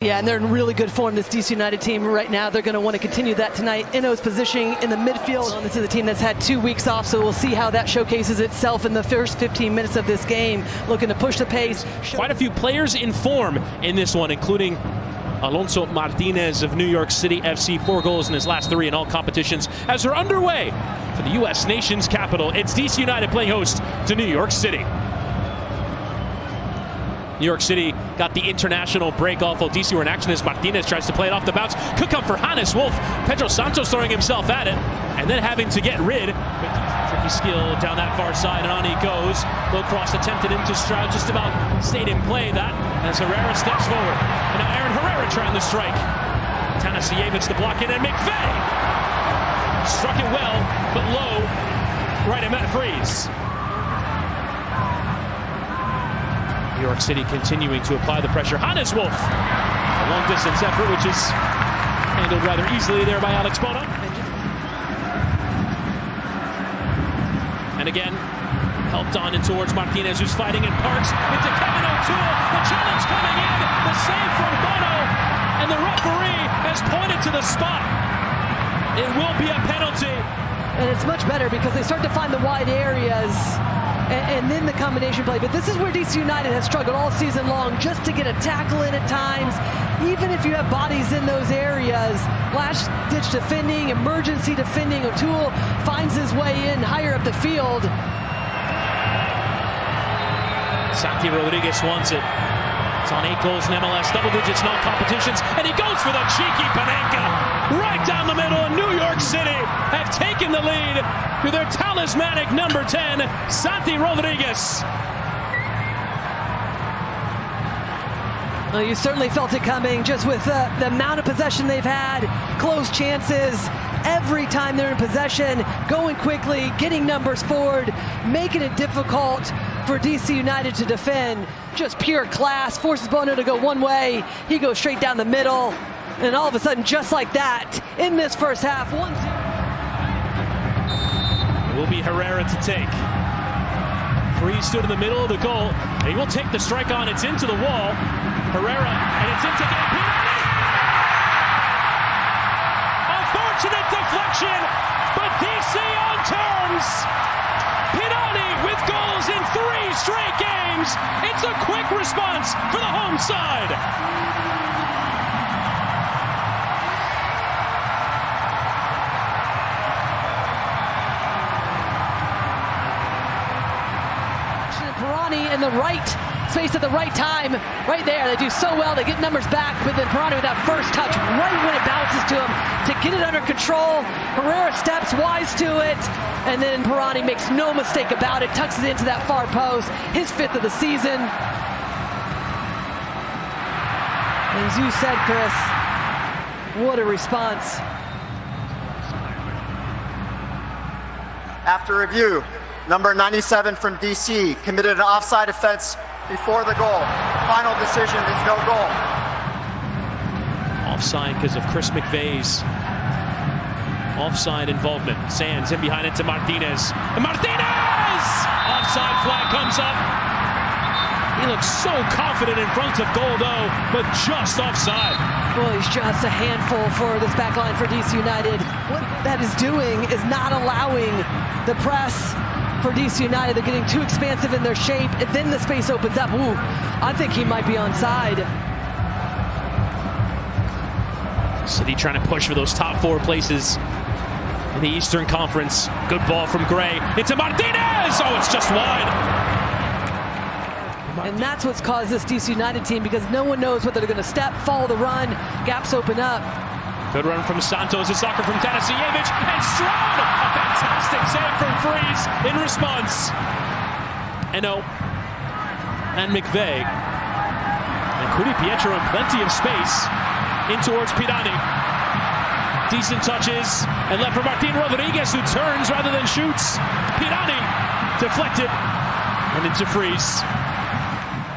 Yeah, and they're in really good form, this DC United team right now. They're going to want to continue that tonight. Inno's positioning in the midfield. This is a team that's had 2 weeks off, so we'll see how that showcases itself in the first 15 minutes of this game, looking to push the pace. Quite a few players in form in this one, including Alonso Martinez of New York City FC, 4 goals in his last 3 in all competitions. As we're underway for the U.S. nation's capital, it's DC United playing host to New York City. New York City got the international break off while DC were in action as Martinez tries to play it off the bounce. Could come for Hannes Wolf. Pedro Santos throwing himself at it and then having to get rid. Tricky skill down that far side, and on he goes. Low cross attempted into Stroud, just about stayed in play that as Herrera steps forward. And now Aaron Herrera trying to strike. Tanasiewicz the block in, and McVeigh struck it well, but low, right at Matt Freeze. New York City continuing to apply the pressure. Hannes Wolf, a long-distance effort, which is handled rather easily there by Alex Bono. And again, helped on and towards Martinez, who's fighting in Parks. Into Kevin O'Toole. The challenge coming in. The save from Bono. And the referee has pointed to the spot. It will be a penalty. And it's much better because they start to find the wide areas and then the combination play. But this is where DC United has struggled all season long, just to get a tackle in at times. Even if you have bodies in those areas, last-ditch defending, emergency defending. O'Toole finds his way in higher up the field. Santi Rodriguez wants it. It's on 8 goals in MLS, double digits in all competitions, and he goes for the cheeky Panenka right down the middle. And New York City have taken the lead through their talismanic number 10, Santi Rodriguez. Well, you certainly felt it coming, just with the amount of possession they've had, close chances. Every time they're in possession, going quickly, getting numbers forward, making it difficult for DC United to defend. Just pure class, forces Bono to go one way, he goes straight down the middle, and all of a sudden, just like that, in this first half, 1-0. It will be Herrera to take. Freeze stood in the middle of the goal, and he will take the strike on, it's into the wall. Herrera, and it's into Gambino. Unfortunate deflection, but DC on terms. Pirani with goals in 3 straight games. It's a quick response for the home side. Pirani in the right space at the right time, right there. They do so well, they get numbers back, but then Pirani with that first touch right when it bounces to him to get it under control. Herrera steps wise to it, and then Pirani makes no mistake about it, tucks it into that far post, his 5th of the season. And as you said, Chris, what a response. After review, number 97 from DC committed an offside offense before the goal. Final decision is no goal. Offside because of Chris McVeigh's offside involvement. Sands in behind it to Martinez. And Martinez! Offside flag comes up. He looks so confident in front of goal though, but just offside. Well, he's just a handful for this back line for DC United. What that is doing is not allowing the press for DC United. They're getting too expansive in their shape, and then the space opens up. Ooh, I think he might be onside. City trying to push for those top 4 places in the Eastern Conference. Good ball from Gray into Martinez. Oh, it's just wide. And that's what's caused this DC United team, because no one knows whether they're going to step, follow the run, gaps open up. Good run from Santos, a soccer from Tanasiewicz, and Stroud! A fantastic save from Freeze in response. Eno and McVeigh. And Kudi Pietro in plenty of space in towards Pirani. Decent touches, and left for Martin Rodriguez, who turns rather than shoots. Pirani deflected, and into Freeze.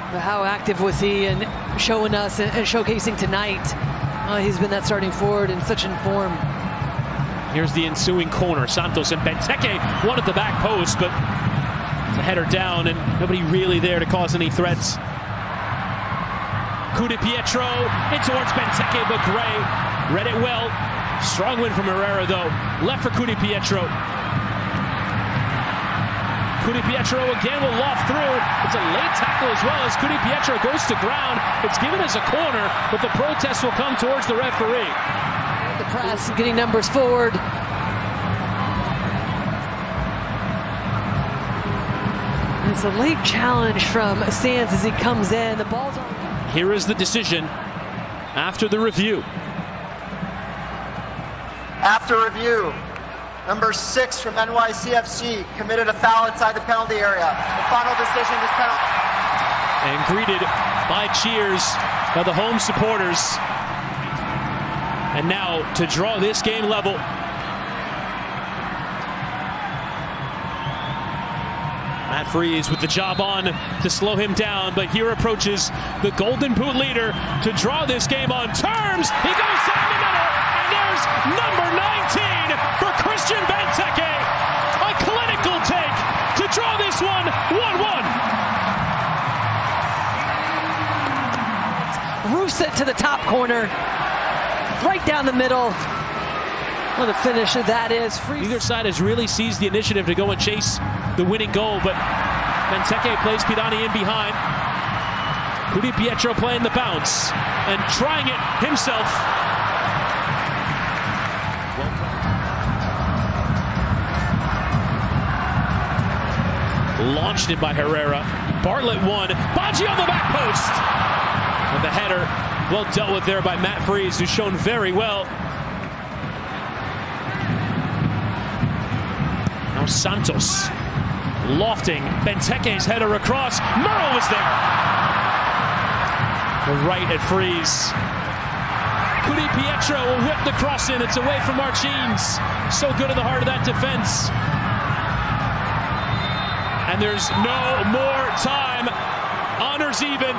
How active was he in showing us and showcasing tonight? He's been that starting forward and such in form. Here's the ensuing corner. Santos and Benteke one at the back post, but it's a header down and nobody really there to cause any threats. Coup de Pietro in towards Benteke, but Gray read it well. Strong win from Herrera, though. Left for Coup de Pietro. Coup de Pietro again will loft through. It's a late tackle as well as Coup de Pietro goes to ground. It's given as a corner, but the protest will come towards the referee. The press getting numbers forward. It's a late challenge from Sands as he comes in. The ball's on. Here is the decision after the review. After review, number 6 from NYCFC committed a foul inside the penalty area. The final decision is penalty. And greeted by cheers by the home supporters. And now to draw this game level. Matt Freese with the job on to slow him down, but here approaches the Golden Boot leader to draw this game on terms. He goes down the middle, and there's number 19 for Christian Benteke. A clinical take to draw this one 1-1. Roofs it to the top corner, right down the middle. What a finish that is. Freese. Either side has really seized the initiative to go and chase the winning goal, but Benteke plays Pirani in behind. Coup de Pietro playing the bounce and trying it himself. Launched it by Herrera. Bartlett won. Baji on the back post. And the header well dealt with there by Matt Freese, who's shown very well. Now Santos lofting Benteke's header across. Merle was there. The right at Freese. Coup de Pietro will whip the cross in. It's away from Martins. So good in the heart of that defense. And there's no more time. Honors even.